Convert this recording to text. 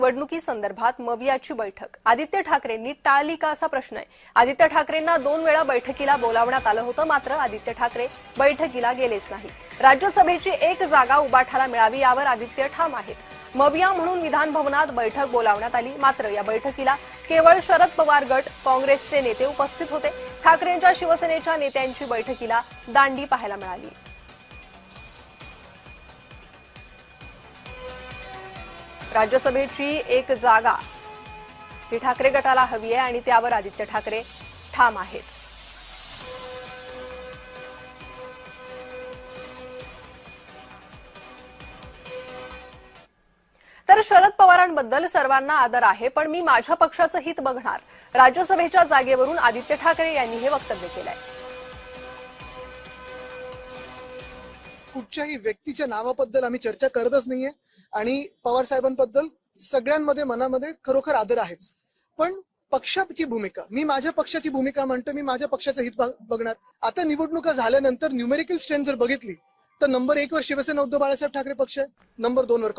निवडणुकीसंदर्भात मवियाची बैठक आदित्य ठाकरेंनी टाळली का असा प्रश्न आहे। आदित्य ठाकरेंना 2 वेळा बैठकीला बोलावण्यात आलं होतं, मात्र आदित्य ठाकरे बैठकीला गेलेच नाही। राज्यसभेची 1 जागा उबाठाला मिळावी यावर आदित्य ठाम आहेत। मविया म्हणून विधान भवनात बैठक बोलावण्यात आली, मात्र या बैठकीला केवळ शरद पवार गट काँग्रेसचे नेते उपस्थित होते। ठाकरेंच्या शिवसेनेच्या नेत्यांची बैठकीला दांडी पाहायला मिळाली। राज्यसभेची 1 जागा ही ठाकरे गटाला हवी आहे आणि त्यावर आदित्य ठाकरे ठाम आहेत। तर शरद पवारांबद्दल सर्वांना आदर आहे, पण मी माझ्या पक्षाचं हित बघणार, राज्यसभेच्या जागेवरून आदित्य ठाकरे यांनी हे वक्तव्य केलंय। कुठच्याही व्यक्तीच्या नावाबद्दल आम्ही चर्चा करतच नाहीये आणि पवार साहेबांबद्दल सगळ्यांमध्ये मनामध्ये खरोखर आदर आहेच, पण पक्षाची भूमिका, मी माझ्या पक्षाची भूमिका म्हणतो, मी माझ्या पक्षाचं हित बघणार। आता निवडणुका झाल्यानंतर न्यूमेरिकल स्ट्रेंथ जर बघितली तर नंबर 1 वर शिवसेना उद्धव बाळासाहेब ठाकरे पक्ष आहे, नंबर 2 वर